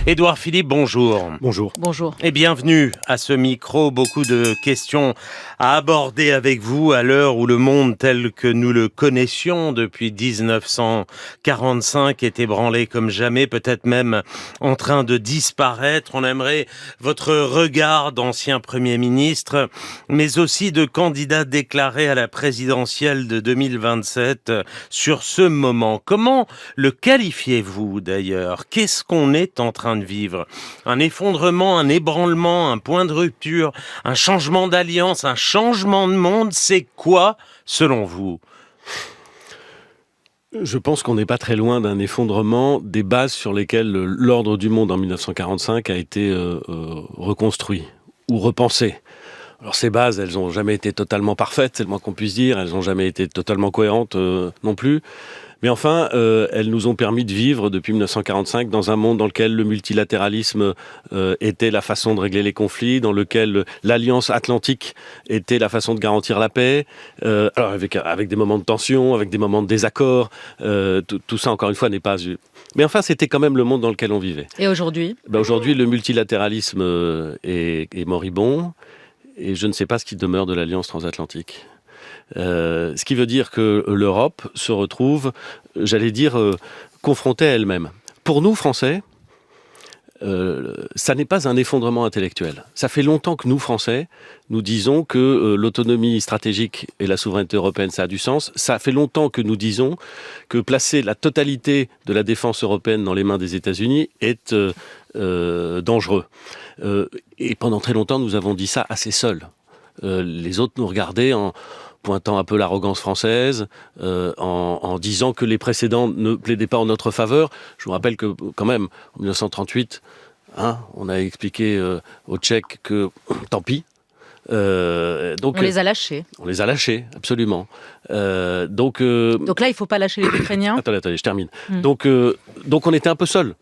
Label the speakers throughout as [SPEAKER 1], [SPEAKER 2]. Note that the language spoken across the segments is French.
[SPEAKER 1] Édouard Philippe, bonjour.
[SPEAKER 2] Bonjour.
[SPEAKER 3] Bonjour.
[SPEAKER 1] Et bienvenue à ce micro. Beaucoup de questions à aborder avec vous à l'heure où le monde tel que nous le connaissions depuis 1945 est ébranlé comme jamais, peut-être même en train de disparaître. On aimerait votre regard d'ancien Premier ministre, mais aussi de candidat déclaré à la présidentielle de 2027 sur ce moment. Comment le qualifiez-vous d'ailleurs ? Qu'est-ce qu'on est en train de vivre ? Un effondrement, un ébranlement, un point de rupture, un changement d'alliance, un changement de monde, c'est quoi selon vous ?
[SPEAKER 2] Je pense qu'on n'est pas très loin d'un effondrement des bases sur lesquelles l'ordre du monde en 1945 a été reconstruit ou repensé. Alors ces bases, elles n'ont jamais été totalement parfaites, c'est le moins qu'on puisse dire, elles n'ont jamais été totalement cohérentes non plus. Mais enfin, elles nous ont permis de vivre depuis 1945 dans un monde dans lequel le multilatéralisme était la façon de régler les conflits, dans lequel l'alliance atlantique était la façon de garantir la paix, alors avec des moments de tension, avec des moments de désaccord, tout ça encore une fois n'est pas... Mais enfin, c'était quand même le monde dans lequel on vivait.
[SPEAKER 3] Et aujourd'hui ?
[SPEAKER 2] Aujourd'hui, le multilatéralisme est moribond, et je ne sais pas ce qui demeure de l'alliance transatlantique. Ce qui veut dire que l'Europe se retrouve, j'allais dire, confrontée à elle-même. Pour nous, Français, ça n'est pas un effondrement intellectuel. Ça fait longtemps que nous, Français, nous disons que l'autonomie stratégique et la souveraineté européenne, ça a du sens. Ça fait longtemps que nous disons que placer la totalité de la défense européenne dans les mains des États-Unis est dangereux. Et pendant très longtemps, nous avons dit ça assez seuls. Les autres nous regardaient en pointant un peu l'arrogance française, en disant que les précédents ne plaidaient pas en notre faveur. Je vous rappelle que, quand même, en 1938, on a expliqué aux Tchèques que, tant pis.
[SPEAKER 3] Donc, on les a lâchés.
[SPEAKER 2] On les a lâchés, absolument.
[SPEAKER 3] Donc là, il ne faut pas lâcher les Ukrainiens.
[SPEAKER 2] Attendez, je termine. Donc on était un peu seuls.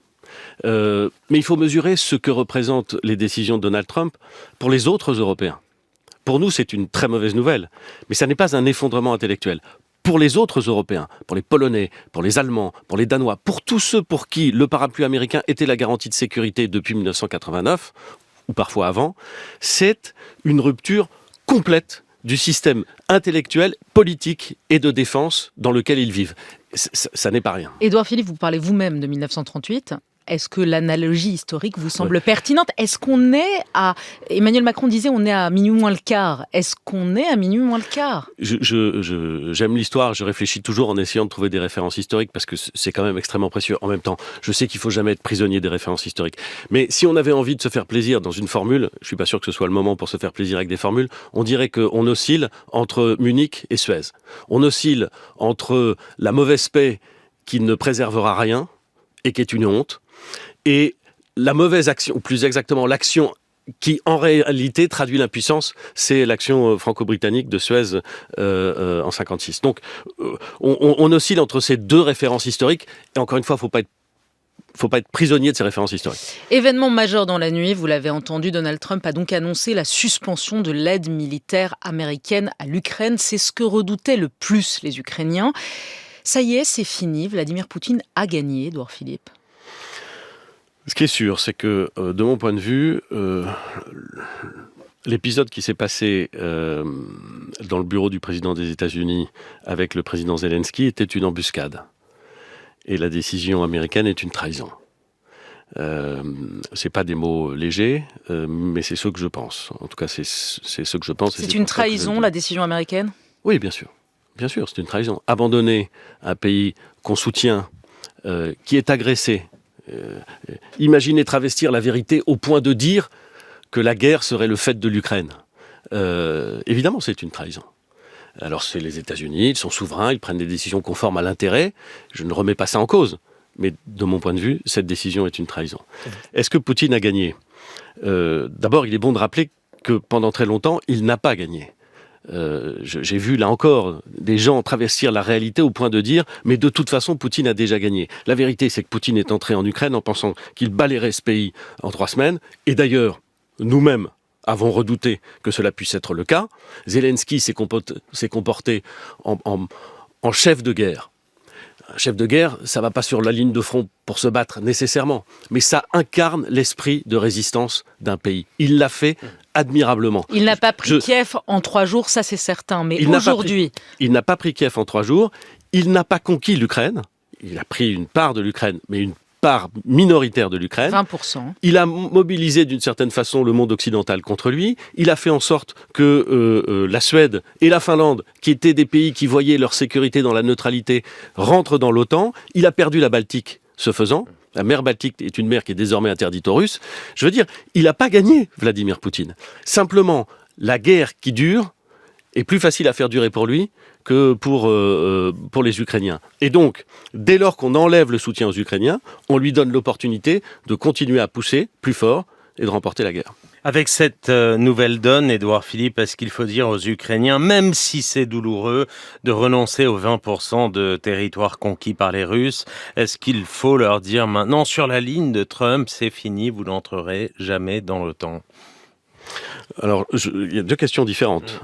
[SPEAKER 2] Mais il faut mesurer ce que représentent les décisions de Donald Trump pour les autres Européens. Pour nous, c'est une très mauvaise nouvelle, mais ça n'est pas un effondrement intellectuel. Pour les autres Européens, pour les Polonais, pour les Allemands, pour les Danois, pour tous ceux pour qui le parapluie américain était la garantie de sécurité depuis 1989, ou parfois avant, c'est une rupture complète du système intellectuel, politique et de défense dans lequel ils vivent. Ça n'est pas rien.
[SPEAKER 3] Édouard Philippe, vous parlez vous-même de 1938. Est-ce que l'analogie historique vous semble pertinente ? Est-ce qu'on est à... Emmanuel Macron disait on est à minuit moins le quart. Est-ce qu'on est à minuit moins le quart ?
[SPEAKER 2] J'aime l'histoire, je réfléchis toujours en essayant de trouver des références historiques parce que c'est quand même extrêmement précieux. En même temps, je sais qu'il ne faut jamais être prisonnier des références historiques. Mais si on avait envie de se faire plaisir dans une formule, je ne suis pas sûr que ce soit le moment pour se faire plaisir avec des formules, on dirait qu'on oscille entre Munich et Suez. On oscille entre la mauvaise paix qui ne préservera rien et qui est une honte, et la mauvaise action, ou plus exactement l'action qui en réalité traduit l'impuissance, c'est l'action franco-britannique de Suez en 1956. Donc on oscille entre ces deux références historiques, et encore une fois, il ne faut pas être prisonnier de ces références historiques.
[SPEAKER 3] Événement majeur dans la nuit, vous l'avez entendu, Donald Trump a donc annoncé la suspension de l'aide militaire américaine à l'Ukraine. C'est ce que redoutaient le plus les Ukrainiens. Ça y est, c'est fini, Vladimir Poutine a gagné, Édouard Philippe.
[SPEAKER 2] Ce qui est sûr, c'est que, de mon point de vue, l'épisode qui s'est passé dans le bureau du président des États-Unis avec le président Zelensky était une embuscade. Et la décision américaine est une trahison. C'est pas des mots légers, mais c'est ce que je pense. En tout cas, c'est ce que je pense.
[SPEAKER 3] C'est une trahison, la décision américaine ?
[SPEAKER 2] Oui, bien sûr. Bien sûr, c'est une trahison. Abandonner un pays qu'on soutient, qui est agressé, imaginez travestir la vérité au point de dire que la guerre serait le fait de l'Ukraine. Évidemment, c'est une trahison. Alors, c'est les États-Unis, ils sont souverains, ils prennent des décisions conformes à l'intérêt. Je ne remets pas ça en cause. Mais de mon point de vue, cette décision est une trahison. Est-ce que Poutine a gagné ? D'abord, il est bon de rappeler que pendant très longtemps, il n'a pas gagné. J'ai vu là encore des gens travestir la réalité au point de dire mais de toute façon Poutine a déjà gagné. La vérité c'est que Poutine est entré en Ukraine en pensant qu'il balayerait ce pays en 3 semaines, et d'ailleurs nous-mêmes avons redouté que cela puisse être le cas. Zelensky s'est comporté en chef de guerre, un chef de guerre, ça va pas sur la ligne de front pour se battre nécessairement, mais ça incarne l'esprit de résistance d'un pays. Il l'a fait admirablement.
[SPEAKER 3] Il n'a pas pris Kiev en 3 jours, ça c'est certain, mais aujourd'hui...
[SPEAKER 2] Il n'a pas pris Kiev en 3 jours, il n'a pas conquis l'Ukraine, il a pris une part de l'Ukraine, mais une part minoritaire de l'Ukraine.
[SPEAKER 3] 20%.
[SPEAKER 2] Il a mobilisé d'une certaine façon le monde occidental contre lui. Il a fait en sorte que la Suède et la Finlande, qui étaient des pays qui voyaient leur sécurité dans la neutralité, rentrent dans l'OTAN. Il a perdu la Baltique, ce faisant. La mer Baltique est une mer qui est désormais interdite aux Russes. Je veux dire, il n'a pas gagné, Vladimir Poutine. Simplement, la guerre qui dure est plus facile à faire durer pour lui que pour les Ukrainiens. Et donc, dès lors qu'on enlève le soutien aux Ukrainiens, on lui donne l'opportunité de continuer à pousser plus fort et de remporter la guerre.
[SPEAKER 1] Avec cette nouvelle donne, Édouard Philippe, est-ce qu'il faut dire aux Ukrainiens, même si c'est douloureux, de renoncer aux 20% de territoire conquis par les Russes? Est-ce qu'il faut leur dire maintenant, sur la ligne de Trump, c'est fini, vous n'entrerez jamais dans l'OTAN?
[SPEAKER 2] Alors, il y a 2 questions différentes.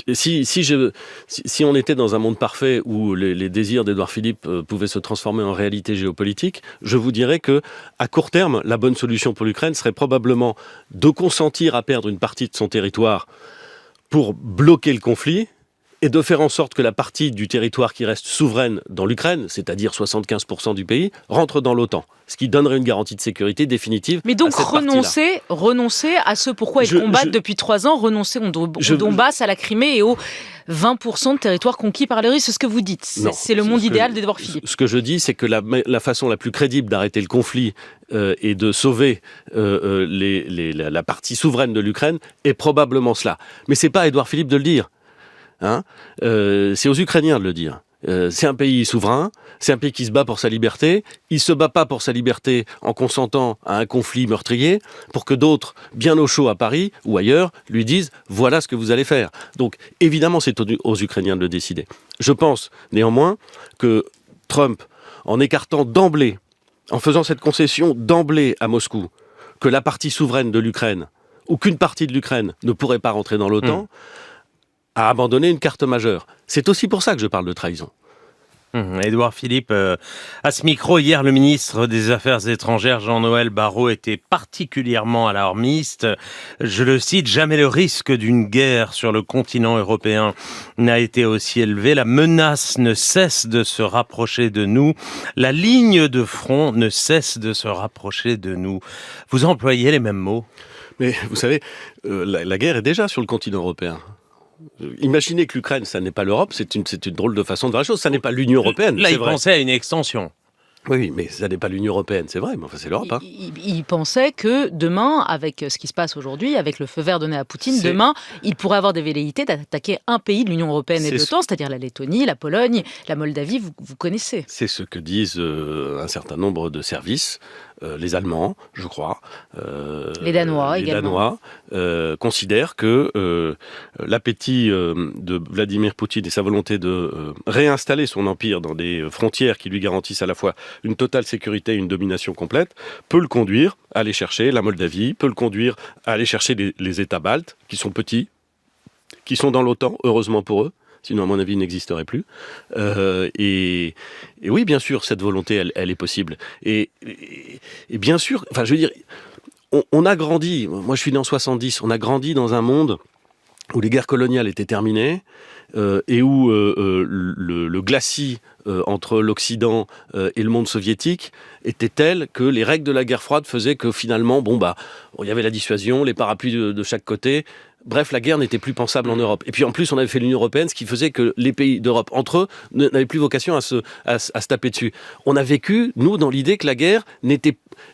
[SPEAKER 2] Si on était dans un monde parfait où les désirs d'Édouard Philippe pouvaient se transformer en réalité géopolitique, je vous dirais que, à court terme, la bonne solution pour l'Ukraine serait probablement de consentir à perdre une partie de son territoire pour bloquer le conflit, et de faire en sorte que la partie du territoire qui reste souveraine dans l'Ukraine, c'est-à-dire 75% du pays, rentre dans l'OTAN. Ce qui donnerait une garantie de sécurité définitive. Mais donc
[SPEAKER 3] renoncer à ce pourquoi ils combattent depuis 3 ans, renoncer au Donbass, à la Crimée et aux 20% de territoire conquis par les Russes, c'est ce que vous dites. C'est le monde idéal d'Édouard Philippe.
[SPEAKER 2] Ce que je dis, c'est que la façon la plus crédible d'arrêter le conflit et de sauver la partie souveraine de l'Ukraine est probablement cela. Mais c'est pas à Édouard Philippe de le dire. C'est aux Ukrainiens de le dire. C'est un pays souverain, c'est un pays qui se bat pour sa liberté. Il ne se bat pas pour sa liberté en consentant à un conflit meurtrier pour que d'autres, bien au chaud à Paris ou ailleurs, lui disent « voilà ce que vous allez faire ». Donc évidemment, c'est aux Ukrainiens de le décider. Je pense néanmoins que Trump, en écartant d'emblée, en faisant cette concession d'emblée à Moscou, que la partie souveraine de l'Ukraine, ou qu'une partie de l'Ukraine ne pourrait pas rentrer dans l'OTAN, a abandonné une carte majeure. C'est aussi pour ça que je parle de trahison.
[SPEAKER 1] Édouard Philippe, à ce micro, hier, le ministre des Affaires étrangères, Jean-Noël Barrot, était particulièrement alarmiste. Je le cite, « Jamais le risque d'une guerre sur le continent européen n'a été aussi élevé. La menace ne cesse de se rapprocher de nous. La ligne de front ne cesse de se rapprocher de nous. » Vous employez les mêmes mots?
[SPEAKER 2] Mais vous savez, la guerre est déjà sur le continent européen. Imaginez que l'Ukraine, ça n'est pas l'Europe, c'est une drôle de façon de voir la chose. Ça n'est pas l'Union européenne.
[SPEAKER 1] Là, il pensait à une extension.
[SPEAKER 2] Oui, mais ça n'est pas l'Union européenne, c'est vrai, mais enfin c'est l'Europe.
[SPEAKER 3] Il pensait que demain, avec ce qui se passe aujourd'hui, avec le feu vert donné à Poutine, demain, il pourrait avoir des velléités d'attaquer un pays de l'Union européenne et de l'OTAN, c'est-à-dire la Lettonie, la Pologne, la Moldavie, vous connaissez.
[SPEAKER 2] C'est ce que disent un certain nombre de services. Les Allemands, je crois,
[SPEAKER 3] les Danois également.
[SPEAKER 2] Considèrent que l'appétit de Vladimir Poutine et sa volonté de réinstaller son empire dans des frontières qui lui garantissent à la fois une totale sécurité et une domination complète, peut le conduire à aller chercher la Moldavie, peut le conduire à aller chercher les États baltes, qui sont petits, qui sont dans l'OTAN, heureusement pour eux. Sinon, à mon avis, il n'existerait plus. Et oui, bien sûr, cette volonté, elle est possible. Et bien sûr, enfin, je veux dire, on a grandi, moi je suis né en 70, on a grandi dans un monde où les guerres coloniales étaient terminées, et où le glacis entre l'Occident et le monde soviétique était tel que les règles de la guerre froide faisaient que finalement, il y avait la dissuasion, les parapluies de chaque côté. Bref, la guerre n'était plus pensable en Europe. Et puis en plus, on avait fait l'Union européenne, ce qui faisait que les pays d'Europe, entre eux, n'avaient plus vocation à se taper dessus. On a vécu, nous, dans l'idée que la guerre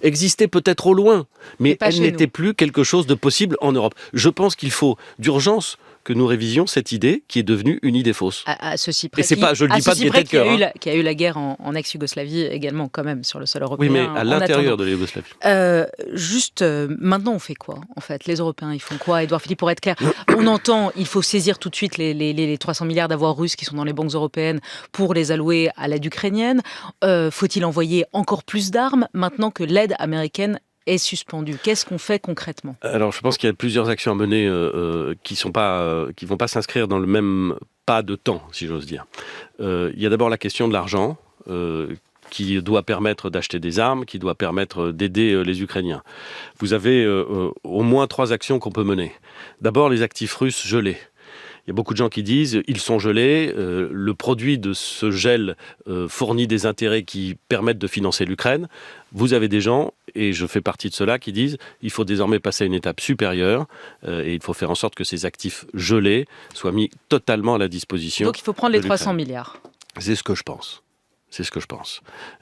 [SPEAKER 2] existait peut-être au loin, mais elle n'était plus quelque chose de possible en Europe. Je pense qu'il faut d'urgence que nous révisions cette idée qui est devenue une idée fausse.
[SPEAKER 3] À ceci près,
[SPEAKER 2] et c'est pas, je le dis pas de gaieté de cœur.
[SPEAKER 3] Qui a eu la guerre en ex-Yougoslavie également, quand même, sur le sol européen.
[SPEAKER 2] Oui, mais à l'intérieur de la Yougoslavie.
[SPEAKER 3] Maintenant, on fait quoi, en fait? Les Européens, ils font quoi? Édouard Philippe, pour être clair, on entend, il faut saisir tout de suite les 300 milliards d'avoirs russes qui sont dans les banques européennes pour les allouer à l'aide ukrainienne. Faut-il envoyer encore plus d'armes maintenant que l'aide américaine est suspendue? Qu'est-ce qu'on fait concrètement?
[SPEAKER 2] Alors, je pense qu'il y a plusieurs actions à mener qui vont pas s'inscrire dans le même pas de temps, si j'ose dire. Il y a d'abord la question de l'argent. qui doit permettre d'acheter des armes, qui doit permettre d'aider les Ukrainiens. Vous avez au moins 3 actions qu'on peut mener. D'abord, les actifs russes gelés. Il y a beaucoup de gens qui disent ils sont gelés, le produit de ce gel fournit des intérêts qui permettent de financer l'Ukraine. Vous avez des gens, et je fais partie de ceux-là, qui disent il faut désormais passer à une étape supérieure et il faut faire en sorte que ces actifs gelés soient mis totalement à la disposition.
[SPEAKER 3] Donc il faut prendre les 300 milliards.
[SPEAKER 2] C'est ce que je pense.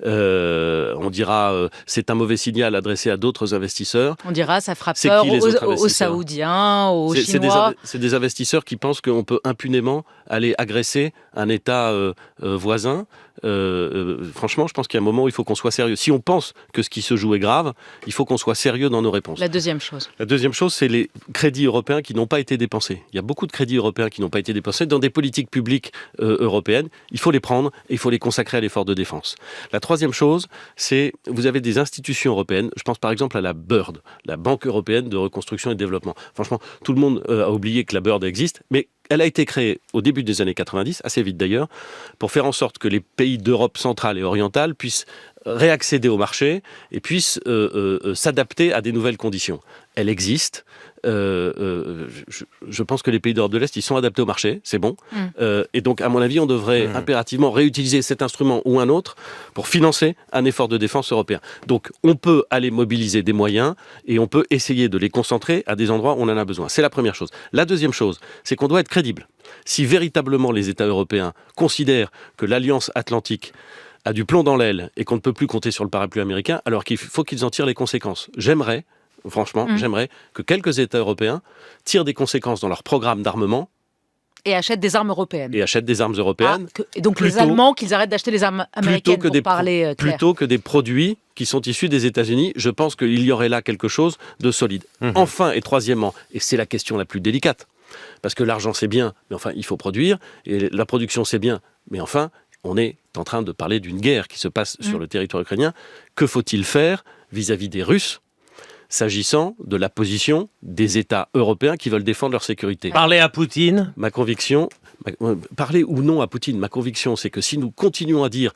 [SPEAKER 2] On dira c'est un mauvais signal adressé à d'autres investisseurs.
[SPEAKER 3] On dira ça fera peur aux Saoudiens, aux Chinois.
[SPEAKER 2] C'est des investisseurs qui pensent qu'on peut impunément aller agresser un État voisin. Franchement, je pense qu'il y a un moment où il faut qu'on soit sérieux. Si on pense que ce qui se joue est grave, il faut qu'on soit sérieux dans nos réponses.
[SPEAKER 3] La deuxième chose,
[SPEAKER 2] c'est les crédits européens qui n'ont pas été dépensés. Il y a beaucoup de crédits européens qui n'ont pas été dépensés dans des politiques publiques européennes. Il faut les prendre et il faut les consacrer à l'effort de défense. La troisième chose, c'est vous avez des institutions européennes. Je pense par exemple à la BERD, la Banque européenne de reconstruction et de développement. Franchement, tout le monde a oublié que la BERD existe, mais elle a été créée au début des années 90, assez vite d'ailleurs, pour faire en sorte que les pays d'Europe centrale et orientale puissent réaccéder au marché et puissent s'adapter à des nouvelles conditions. Elle existe. Je pense que les pays d'Europe de l'Est, ils sont adaptés au marché, c'est bon. Et donc, à mon avis, on devrait impérativement réutiliser cet instrument ou un autre pour financer un effort de défense européen. Donc, on peut aller mobiliser des moyens et on peut essayer de les concentrer à des endroits où on en a besoin. C'est la première chose. La deuxième chose, c'est qu'on doit être crédible. Si véritablement les États européens considèrent que l'Alliance Atlantique a du plomb dans l'aile et qu'on ne peut plus compter sur le parapluie américain, alors qu'il faut qu'ils en tirent les conséquences. J'aimerais que quelques États européens tirent des conséquences dans leur programme d'armement.
[SPEAKER 3] Et achètent des armes européennes. Et donc les Allemands, qu'ils arrêtent d'acheter des armes américaines, pour parler clair.
[SPEAKER 2] Plutôt que des produits qui sont issus des États-Unis. Je pense qu'il y aurait là quelque chose de solide. Enfin, et troisièmement, et c'est la question la plus délicate, parce que l'argent c'est bien, mais enfin il faut produire, et la production c'est bien, mais enfin on est en train de parler d'une guerre qui se passe sur le territoire ukrainien. Que faut-il faire vis-à-vis des Russes s'agissant de la position des États européens qui veulent défendre leur sécurité?
[SPEAKER 1] Parler à Poutine?
[SPEAKER 2] Ma conviction, parler ou non à Poutine, ma conviction, c'est que si nous continuons à dire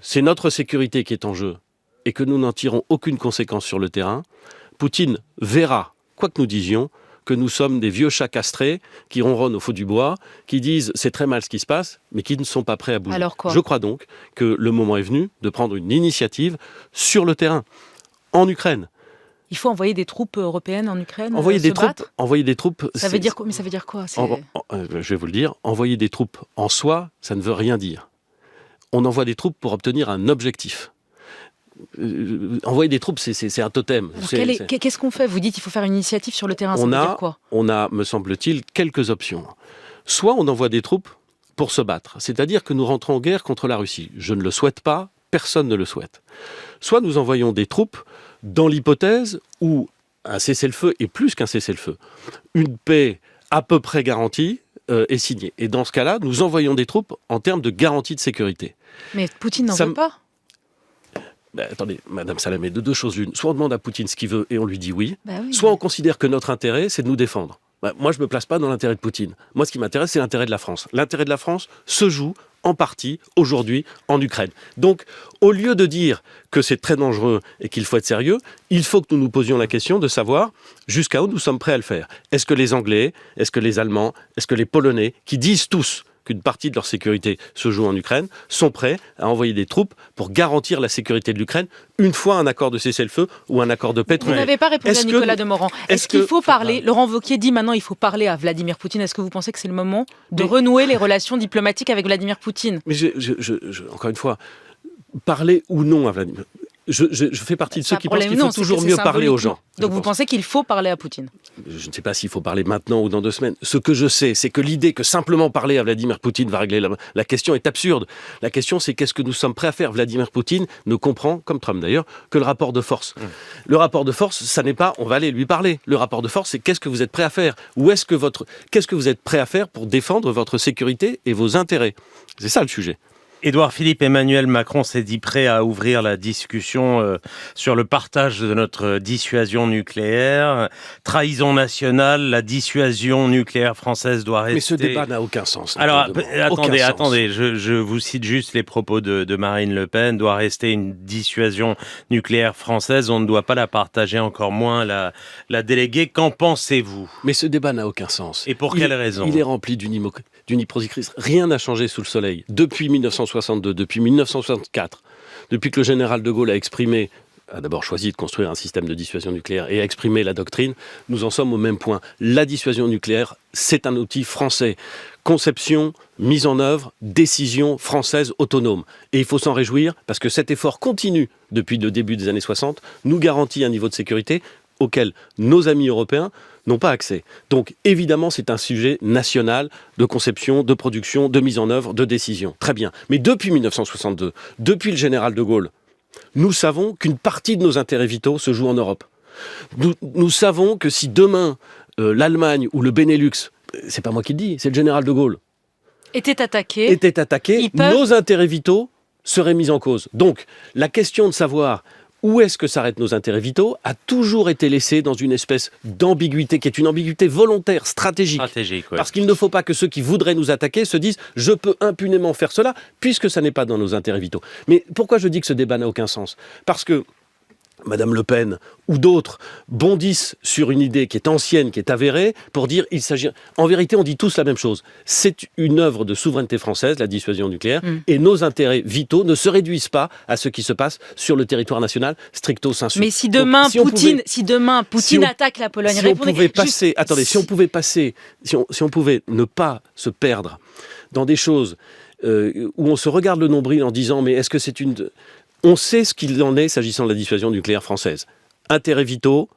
[SPEAKER 2] c'est notre sécurité qui est en jeu et que nous n'en tirons aucune conséquence sur le terrain, Poutine verra, quoi que nous disions, que nous sommes des vieux chats castrés qui ronronnent au feu du bois, qui disent c'est très mal ce qui se passe, mais qui ne sont pas prêts à bouger.
[SPEAKER 3] Alors quoi ?
[SPEAKER 2] Je crois donc que le moment est venu de prendre une initiative sur le terrain, en Ukraine.
[SPEAKER 3] Il faut envoyer des troupes européennes en Ukraine,
[SPEAKER 2] envoyer des troupes.
[SPEAKER 3] Ça veut dire quoi ? Mais ça veut dire quoi ?
[SPEAKER 2] Je vais vous le dire. Envoyer des troupes en soi, ça ne veut rien dire. On envoie des troupes pour obtenir un objectif. Envoyer des troupes, c'est un totem.
[SPEAKER 3] Qu'est-ce qu'on fait ? Vous dites qu'il faut faire une initiative sur le terrain. Ça veut dire quoi ?
[SPEAKER 2] On a, me semble-t-il, quelques options. Soit on envoie des troupes pour se battre, c'est-à-dire que nous rentrons en guerre contre la Russie. Je ne le souhaite pas, personne ne le souhaite. Soit nous envoyons des troupes dans l'hypothèse où un cessez-le-feu est plus qu'un cessez-le-feu. Une paix à peu près garantie est signée. Et dans ce cas-là, nous envoyons des troupes en termes de garantie de sécurité.
[SPEAKER 3] Mais Poutine n'en veut pas.
[SPEAKER 2] Attendez, Madame Salamé, de deux choses l'une. Soit on demande à Poutine ce qu'il veut et on lui dit oui,
[SPEAKER 3] oui,
[SPEAKER 2] soit on considère que notre intérêt, c'est de nous défendre. Moi, je ne me place pas dans l'intérêt de Poutine. Moi, ce qui m'intéresse, c'est l'intérêt de la France. L'intérêt de la France se joue en partie, aujourd'hui, en Ukraine. Donc, au lieu de dire que c'est très dangereux et qu'il faut être sérieux, il faut que nous nous posions la question de savoir jusqu'à où nous sommes prêts à le faire. Est-ce que les Anglais, est-ce que les Allemands, est-ce que les Polonais, qui disent tous qu'une partie de leur sécurité se joue en Ukraine, sont prêts à envoyer des troupes pour garantir la sécurité de l'Ukraine une fois un accord de cessez-le-feu ou un accord de paix trouvé.
[SPEAKER 3] Vous n'avez pas répondu à Nicolas Demorand. Est-ce qu'il faut parler, Laurent Wauquiez dit maintenant il faut parler à Vladimir Poutine. Est-ce que vous pensez que c'est le moment de renouer les relations diplomatiques avec Vladimir Poutine ?
[SPEAKER 2] Mais encore une fois, parler ou non à Vladimir... Je fais partie de ceux qui pensent qu'il faut toujours mieux parler aux gens.
[SPEAKER 3] Donc vous pensez qu'il faut parler à Poutine ?
[SPEAKER 2] Je ne sais pas s'il faut parler maintenant ou dans 2 semaines. Ce que je sais, c'est que l'idée que simplement parler à Vladimir Poutine va régler la question est absurde. La question, c'est qu'est-ce que nous sommes prêts à faire ? Vladimir Poutine ne comprend, comme Trump d'ailleurs, que le rapport de force. Le rapport de force, ça n'est pas on va aller lui parler. Le rapport de force, c'est qu'est-ce que vous êtes prêt à faire ? Qu'est-ce que vous êtes prêt à faire pour défendre votre sécurité et vos intérêts ? C'est ça le sujet.
[SPEAKER 1] Édouard Philippe, Emmanuel Macron s'est dit prêt à ouvrir la discussion sur le partage de notre dissuasion nucléaire. Trahison nationale, la dissuasion nucléaire française doit rester...
[SPEAKER 2] Mais ce débat n'a aucun sens.
[SPEAKER 1] Alors, attendez, je vous cite juste les propos de Marine Le Pen. Doit rester une dissuasion nucléaire française, on ne doit pas la partager, encore moins la déléguer. Qu'en pensez-vous ?
[SPEAKER 2] Mais ce débat n'a aucun sens.
[SPEAKER 1] Et pour quelle raison ?
[SPEAKER 2] Il est rempli d'une hypocrisie. Rien n'a changé sous le soleil. Depuis 1962, depuis 1964, depuis que le général de Gaulle a d'abord choisi de construire un système de dissuasion nucléaire et a exprimé la doctrine, nous en sommes au même point. La dissuasion nucléaire, c'est un outil français. Conception, mise en œuvre, décision française autonome. Et il faut s'en réjouir parce que cet effort continu depuis le début des années 60 nous garantit un niveau de sécurité auquel nos amis européens n'ont pas accès. Donc évidemment, c'est un sujet national de conception, de production, de mise en œuvre, de décision. Très bien. Mais depuis 1962, depuis le général de Gaulle, nous savons qu'une partie de nos intérêts vitaux se joue en Europe. Nous savons que si demain, l'Allemagne ou le Benelux, c'est pas moi qui le dis, c'est le général de Gaulle,
[SPEAKER 3] était attaqué,
[SPEAKER 2] nos intérêts vitaux seraient mis en cause. Donc, la question de savoir où est-ce que s'arrêtent nos intérêts vitaux a toujours été laissée dans une espèce d'ambiguïté, qui est une ambiguïté volontaire, stratégique.
[SPEAKER 1] Ouais.
[SPEAKER 2] Parce qu'il ne faut pas que ceux qui voudraient nous attaquer se disent « je peux impunément faire cela », puisque ça n'est pas dans nos intérêts vitaux. Mais pourquoi je dis que ce débat n'a aucun sens ? Parce que Madame Le Pen ou d'autres bondissent sur une idée qui est ancienne, qui est avérée, pour dire il s'agit... En vérité, on dit tous la même chose. C'est une œuvre de souveraineté française, la dissuasion nucléaire, et nos intérêts vitaux ne se réduisent pas à ce qui se passe sur le territoire national, stricto sensu.
[SPEAKER 3] Mais si demain, Poutine attaque la Pologne,
[SPEAKER 2] si on pouvait ne pas se perdre dans des choses où on se regarde le nombril en disant mais est-ce que c'est une... On sait ce qu'il en est s'agissant de la dissuasion nucléaire française. Intérêts vitaux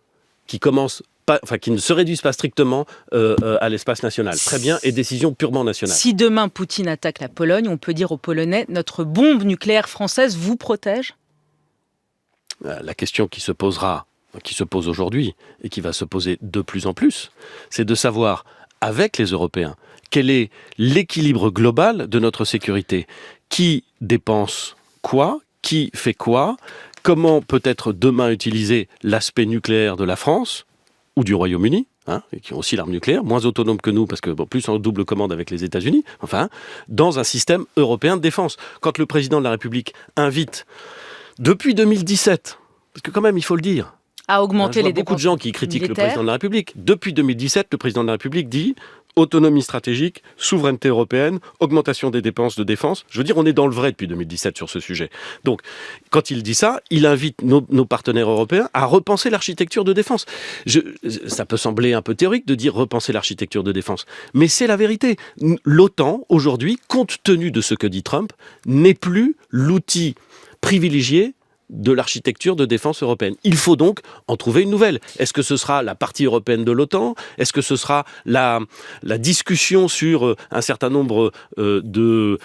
[SPEAKER 2] qui ne se réduisent pas strictement à l'espace national. Très bien, et décision purement nationale.
[SPEAKER 3] Si demain Poutine attaque la Pologne, on peut dire aux Polonais, notre bombe nucléaire française vous protège ?
[SPEAKER 2] La question qui se pose aujourd'hui, et qui va se poser de plus en plus, c'est de savoir, avec les Européens, quel est l'équilibre global de notre sécurité. Qui dépense quoi ? Qui fait quoi ? Comment peut-être demain utiliser l'aspect nucléaire de la France ou du Royaume-Uni, qui ont aussi l'arme nucléaire, moins autonome que nous, parce que plus en double commande avec les États-Unis, dans un système européen de défense. Quand le président de la République invite, depuis 2017, parce que quand même il faut le dire,
[SPEAKER 3] à augmenter les dépenses.
[SPEAKER 2] Beaucoup de gens qui critiquent le président de la République. Depuis 2017, le président de la République dit autonomie stratégique, souveraineté européenne, augmentation des dépenses de défense. Je veux dire, on est dans le vrai depuis 2017 sur ce sujet. Donc, quand il dit ça, il invite nos partenaires européens à repenser l'architecture de défense. Ça peut sembler un peu théorique de dire repenser l'architecture de défense, mais c'est la vérité. L'OTAN, aujourd'hui, compte tenu de ce que dit Trump, n'est plus l'outil privilégié de l'architecture de défense européenne. Il faut donc en trouver une nouvelle. Est-ce que ce sera la partie européenne de l'OTAN ? Est-ce que ce sera la discussion sur un certain nombre une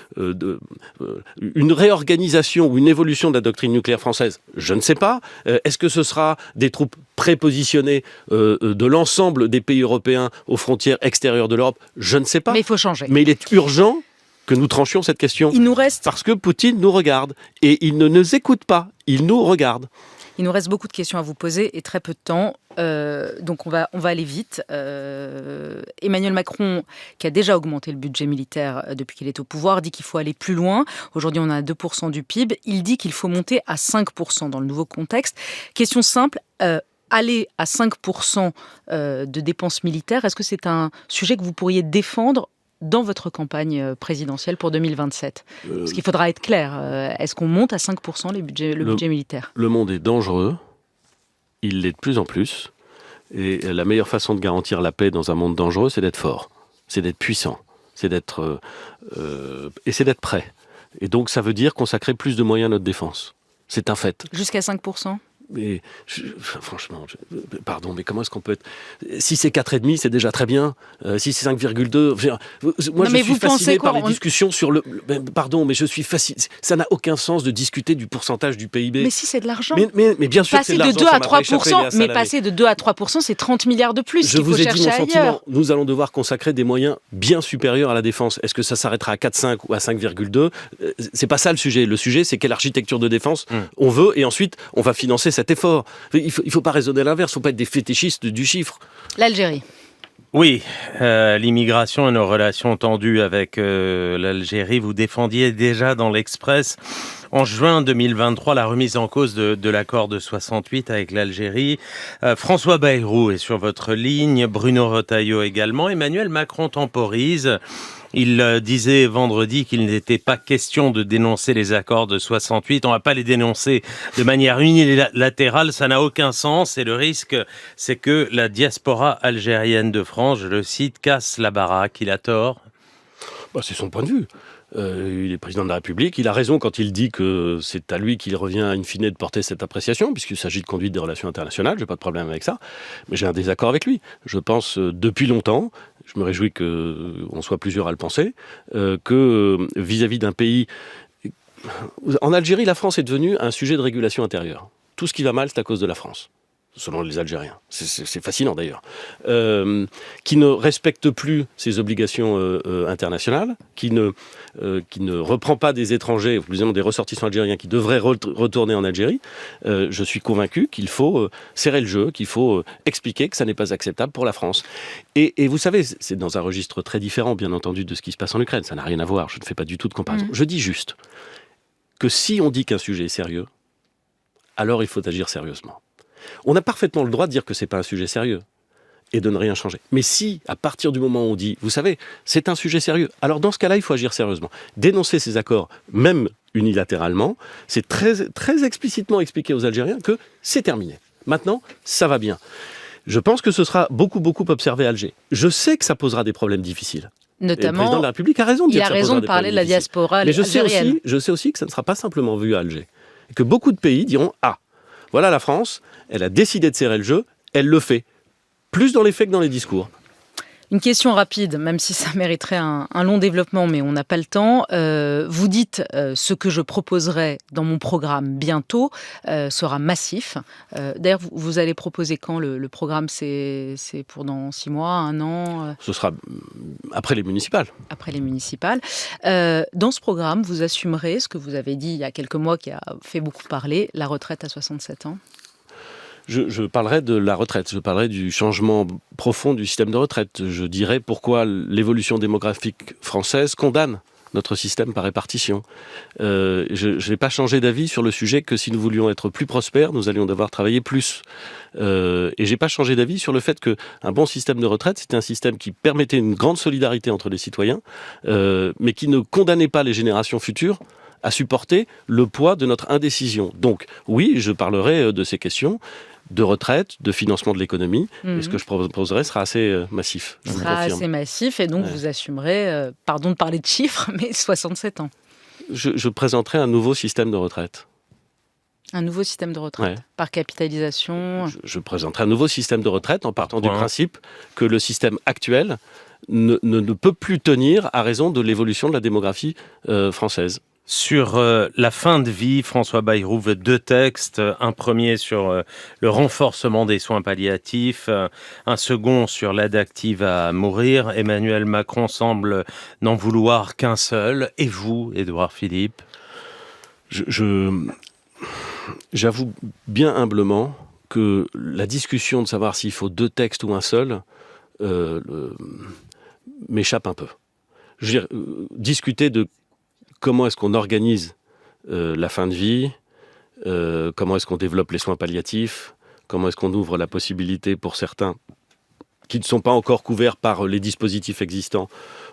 [SPEAKER 2] réorganisation ou une évolution de la doctrine nucléaire française ? Je ne sais pas. Est-ce que ce sera des troupes prépositionnées de l'ensemble des pays européens aux frontières extérieures de l'Europe ? Je ne sais pas.
[SPEAKER 3] Mais il faut changer.
[SPEAKER 2] Mais il est urgent que nous tranchions cette question.
[SPEAKER 3] Il nous reste...
[SPEAKER 2] Parce que Poutine nous regarde et il ne nous écoute pas, il nous regarde.
[SPEAKER 3] Il nous reste beaucoup de questions à vous poser et très peu de temps, donc on va aller vite. Emmanuel Macron, qui a déjà augmenté le budget militaire depuis qu'il est au pouvoir, dit qu'il faut aller plus loin. Aujourd'hui, on a 2% du PIB. Il dit qu'il faut monter à 5% dans le nouveau contexte. Question simple, aller à 5% de dépenses militaires, est-ce que c'est un sujet que vous pourriez défendre dans votre campagne présidentielle pour 2027 ? Parce qu'il faudra être clair. Est-ce qu'on monte à 5% le budget militaire ?
[SPEAKER 2] Le monde est dangereux. Il l'est de plus en plus. Et la meilleure façon de garantir la paix dans un monde dangereux, c'est d'être fort. C'est d'être puissant. C'est d'être prêt. Et donc, ça veut dire consacrer plus de moyens à notre défense. C'est un fait.
[SPEAKER 3] Jusqu'à 5% ?
[SPEAKER 2] Mais franchement, pardon, mais comment est-ce qu'on peut être... Si c'est 4,5, c'est déjà très bien. Si c'est 5,2... Moi, je suis fasciné par les discussions sur le... Pardon, mais je suis fasciné. Ça n'a aucun sens de discuter du pourcentage du PIB.
[SPEAKER 3] Mais si, c'est de l'argent.
[SPEAKER 2] Mais bien sûr, c'est de l'argent.
[SPEAKER 3] Passer de 2 à 3%, mais passer de 2 à 3%, c'est 30 milliards de plus.
[SPEAKER 2] Je vous ai dit mon sentiment. Nous allons devoir consacrer des moyens bien supérieurs à la défense. Est-ce que ça s'arrêtera à 4,5 ou à 5,2 ? C'est pas ça le sujet. Le sujet, c'est quelle architecture de défense on veut, et ensuite, on va financer cet effort. Il faut pas raisonner à l'inverse, il ne faut pas être des fétichistes du chiffre.
[SPEAKER 3] L'Algérie.
[SPEAKER 1] Oui, l'immigration et nos relations tendues avec l'Algérie, vous défendiez déjà dans l'Express en juin 2023 la remise en cause de l'accord de 68 avec l'Algérie. François Bayrou est sur votre ligne, Bruno Retailleau également. Emmanuel Macron temporise. Il disait vendredi qu'il n'était pas question de dénoncer les accords de 68. On ne va pas les dénoncer de manière unilatérale, ça n'a aucun sens. Et le risque, c'est que la diaspora algérienne de France, je le cite, casse la baraque. Il a tort.
[SPEAKER 2] C'est son point de vue. Il est président de la République. Il a raison quand il dit que c'est à lui qu'il revient in fine de porter cette appréciation, puisqu'il s'agit de conduite des relations internationales. Je n'ai pas de problème avec ça. Mais j'ai un désaccord avec lui. Je pense depuis longtemps, je me réjouis qu'on soit plusieurs à le penser, que vis-à-vis d'un pays... En Algérie, la France est devenue un sujet de régulation intérieure. Tout ce qui va mal, c'est à cause de la France, selon les Algériens. C'est fascinant d'ailleurs. Qui ne respecte plus ses obligations internationales, qui ne reprend pas des étrangers, ou plus exactement des ressortissants algériens qui devraient retourner en Algérie. Je suis convaincu qu'il faut serrer le jeu, qu'il faut expliquer que ça n'est pas acceptable pour la France. Et vous savez, c'est dans un registre très différent, bien entendu, de ce qui se passe en Ukraine. Ça n'a rien à voir, je ne fais pas du tout de comparaison. Je dis juste que si on dit qu'un sujet est sérieux, alors il faut agir sérieusement. On a parfaitement le droit de dire que c'est pas un sujet sérieux et de ne rien changer. Mais si, à partir du moment où on dit, vous savez, c'est un sujet sérieux, alors dans ce cas-là, il faut agir sérieusement. Dénoncer ces accords, même unilatéralement, c'est très, très explicitement expliqué aux Algériens que c'est terminé. Maintenant, ça va bien. Je pense que ce sera beaucoup observé à Alger. Je sais que ça posera des problèmes difficiles.
[SPEAKER 3] Notamment,
[SPEAKER 2] et le président de la République a raison de dire que ça posera des problèmes difficiles. Il a raison de parler de la diaspora algérienne. Mais je sais aussi que ça ne sera pas simplement vu à Alger. Et que beaucoup de pays diront « Ah, voilà la France, elle a décidé de serrer le jeu, elle le fait. » Plus dans les faits que dans les discours.
[SPEAKER 3] Une question rapide, même si ça mériterait un long développement, mais on n'a pas le temps. Vous dites ce que je proposerai dans mon programme bientôt sera massif. D'ailleurs, vous allez proposer quand le programme? C'est pour dans 6 mois, 1 an
[SPEAKER 2] Ce sera après les municipales.
[SPEAKER 3] Après les municipales. Dans ce programme, vous assumerez ce que vous avez dit il y a quelques mois, qui a fait beaucoup parler, la retraite à 67 ans.
[SPEAKER 2] Je parlerai de la retraite, je parlerai du changement profond du système de retraite. Je dirai pourquoi l'évolution démographique française condamne notre système par répartition. Je n'ai pas changé d'avis sur le sujet que si nous voulions être plus prospères, nous allions devoir travailler plus. Et je n'ai pas changé d'avis sur le fait qu'un bon système de retraite, c'était un système qui permettait une grande solidarité entre les citoyens, mais qui ne condamnait pas les générations futures à supporter le poids de notre indécision. Donc, oui, je parlerai de ces questions de retraite, de financement de l'économie, et ce que je proposerai sera assez massif.
[SPEAKER 3] Ce sera assez massif, et donc vous assumerez, pardon de parler de chiffres, mais 67 ans.
[SPEAKER 2] Je présenterai un nouveau système de retraite.
[SPEAKER 3] Un nouveau système de retraite, par capitalisation.
[SPEAKER 2] Je présenterai un nouveau système de retraite en partant du principe que le système actuel ne peut plus tenir à raison de l'évolution de la démographie française.
[SPEAKER 1] Sur la fin de vie, François Bayrou, 2 textes. Un premier sur le renforcement des soins palliatifs, un second sur l'aide active à mourir. Emmanuel Macron semble n'en vouloir qu'un seul. Et vous, Édouard Philippe ?
[SPEAKER 2] J'avoue bien humblement que la discussion de savoir s'il faut 2 textes ou un seul m'échappe un peu. Je veux dire, discuter de comment est-ce qu'on organise la fin de vie, comment est-ce qu'on développe les soins palliatifs, comment est-ce qu'on ouvre la possibilité pour certains qui ne sont pas encore couverts par les dispositifs existants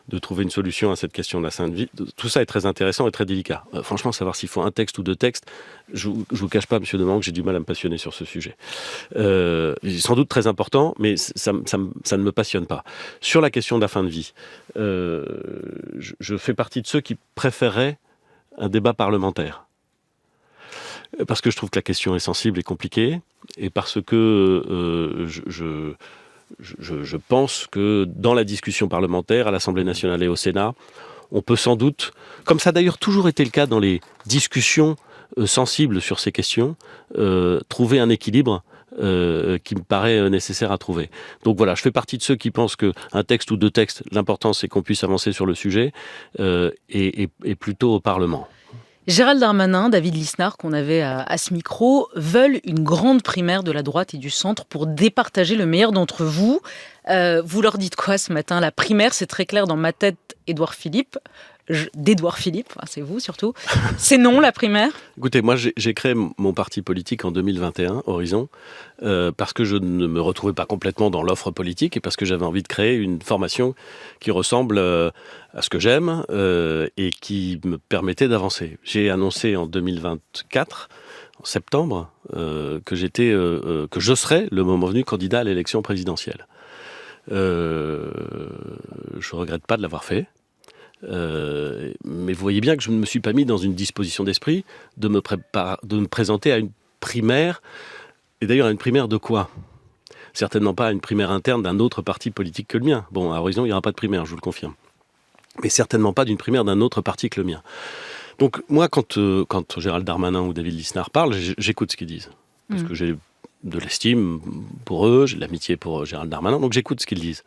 [SPEAKER 2] de trouver une solution à cette question de la fin de vie. Tout ça est très intéressant et très délicat. Franchement, savoir s'il faut un texte ou 2 textes, je ne vous cache pas, monsieur Demange, que j'ai du mal à me passionner sur ce sujet. C'est sans doute très important, mais ça ne me passionne pas. Sur la question de la fin de vie, je fais partie de ceux qui préféreraient un débat parlementaire. Parce que je trouve que la question est sensible et compliquée, et parce que je pense que dans la discussion parlementaire, à l'Assemblée nationale et au Sénat, on peut sans doute, comme ça a d'ailleurs toujours été le cas dans les discussions sensibles sur ces questions, trouver un équilibre qui me paraît nécessaire à trouver. Donc voilà, je fais partie de ceux qui pensent qu'un texte ou deux textes, l'important c'est qu'on puisse avancer sur le sujet, et plutôt au Parlement.
[SPEAKER 3] Gérald Darmanin, David Lisnard, qu'on avait à ce micro, veulent une grande primaire de la droite et du centre pour départager le meilleur d'entre vous. Vous leur dites quoi ce matin? La primaire, c'est très clair dans ma tête, d'Édouard Philippe, c'est vous surtout. C'est non, la primaire?
[SPEAKER 2] Écoutez, moi j'ai créé mon parti politique en 2021, Horizon, parce que je ne me retrouvais pas complètement dans l'offre politique et parce que j'avais envie de créer une formation qui ressemble à ce que j'aime et qui me permettait d'avancer. J'ai annoncé en 2024, en septembre, que je serais, le moment venu, candidat à l'élection présidentielle. Je ne regrette pas de l'avoir fait. Mais vous voyez bien que je ne me suis pas mis dans une disposition d'esprit de me présenter à une primaire. Et d'ailleurs, à une primaire de quoi? Certainement pas à une primaire interne d'un autre parti politique que le mien. Bon, à Horizon, il n'y aura pas de primaire, je vous le confirme. Mais certainement pas d'une primaire d'un autre parti que le mien. Donc moi, quand Gérald Darmanin ou David Lisnard parlent, j'écoute ce qu'ils disent. Parce que j'ai de l'estime pour eux, j'ai de l'amitié pour Gérald Darmanin, donc j'écoute ce qu'ils disent.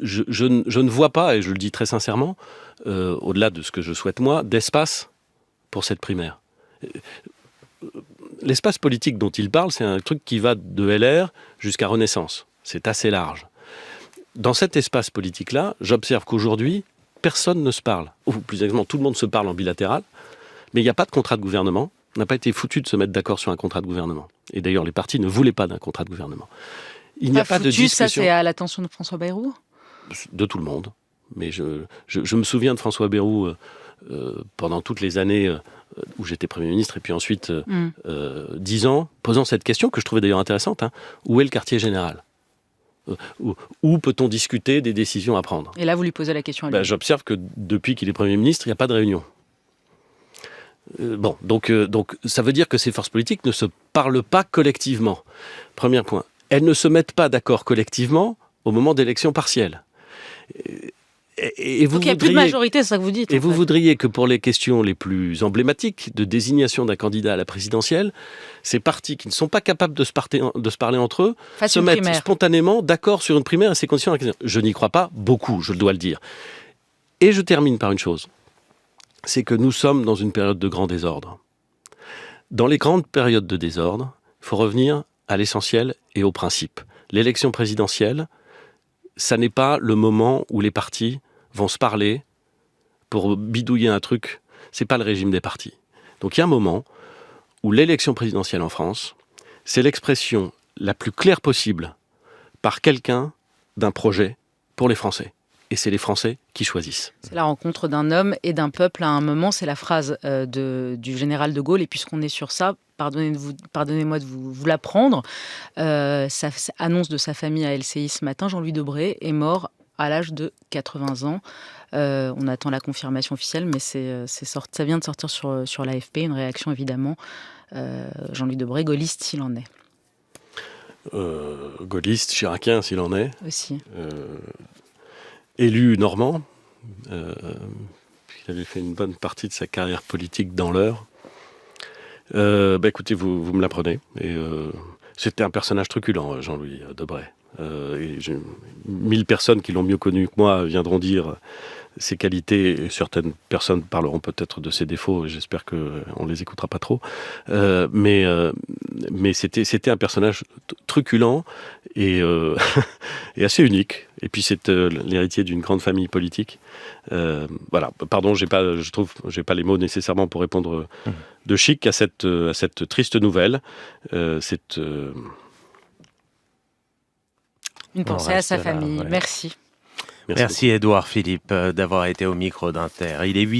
[SPEAKER 2] Je ne vois pas, et je le dis très sincèrement, au-delà de ce que je souhaite moi, d'espace pour cette primaire. L'espace politique dont il parle, c'est un truc qui va de LR jusqu'à Renaissance. C'est assez large. Dans cet espace politique-là, j'observe qu'aujourd'hui, personne ne se parle. Ou plus exactement, tout le monde se parle en bilatéral, mais il n'y a pas de contrat de gouvernement. On n'a pas été foutu de se mettre d'accord sur un contrat de gouvernement. Et d'ailleurs, les partis ne voulaient pas d'un contrat de gouvernement. Il n'y a pas de discussion.
[SPEAKER 3] Ça, c'est à l'attention de François Bayrou?
[SPEAKER 2] De tout le monde. Mais je me souviens de François Bayrou pendant toutes les années où j'étais Premier ministre, et puis ensuite 10 ans, posant cette question, que je trouvais d'ailleurs intéressante, où est le quartier général? Où peut-on discuter des décisions à prendre?
[SPEAKER 3] Et là, vous lui posez la question à lui.
[SPEAKER 2] J'observe que depuis qu'il est Premier ministre, il n'y a pas de réunion. Donc ça veut dire que ces forces politiques ne se parlent pas collectivement. Premier point. Elles ne se mettent pas d'accord collectivement au moment d'élections partielles.
[SPEAKER 3] Donc il n'y a plus de majorité, c'est ça que vous dites.
[SPEAKER 2] Et vous voudriez que pour les questions les plus emblématiques de désignation d'un candidat à la présidentielle, ces partis qui ne sont pas capables de se parler entre eux se mettent spontanément d'accord sur une primaire à ces conditions. Je n'y crois pas beaucoup, je dois le dire. Et je termine par une chose. C'est que nous sommes dans une période de grand désordre. Dans les grandes périodes de désordre, il faut revenir à l'essentiel et au principe. L'élection présidentielle, ça n'est pas le moment où les partis vont se parler pour bidouiller un truc. C'est pas le régime des partis. Donc il y a un moment où l'élection présidentielle en France, c'est l'expression la plus claire possible par quelqu'un d'un projet pour les Français. Et c'est les Français qui choisissent.
[SPEAKER 3] C'est la rencontre d'un homme et d'un peuple à un moment. C'est la phrase du général de Gaulle. Et puisqu'on est sur ça, pardonnez-moi de vous l'apprendre. Annonce de sa famille à LCI ce matin. Jean-Louis Debré est mort à l'âge de 80 ans. On attend la confirmation officielle, mais ça vient de sortir sur l'AFP. Une réaction, évidemment. Jean-Louis Debré, gaulliste s'il en est.
[SPEAKER 2] Gaulliste, chiracien s'il en est.
[SPEAKER 3] Aussi.
[SPEAKER 2] Élu normand, il avait fait une bonne partie de sa carrière politique dans l'Eure. Écoutez, vous me l'apprenez. C'était un personnage truculent, Jean-Louis Debré. 1000 personnes qui l'ont mieux connu que moi viendront dire ses qualités, et certaines personnes parleront peut-être de ses défauts, et j'espère qu'on ne les écoutera pas trop. Mais c'était un personnage truculent et assez unique. Et puis c'est l'héritier d'une grande famille politique. Voilà. Pardon, j'ai pas les mots nécessairement pour répondre de chic à cette triste nouvelle.
[SPEAKER 3] Une pensée à sa famille. Ouais. Merci.
[SPEAKER 1] Merci Édouard Philippe d'avoir été au micro d'Inter. Il est 8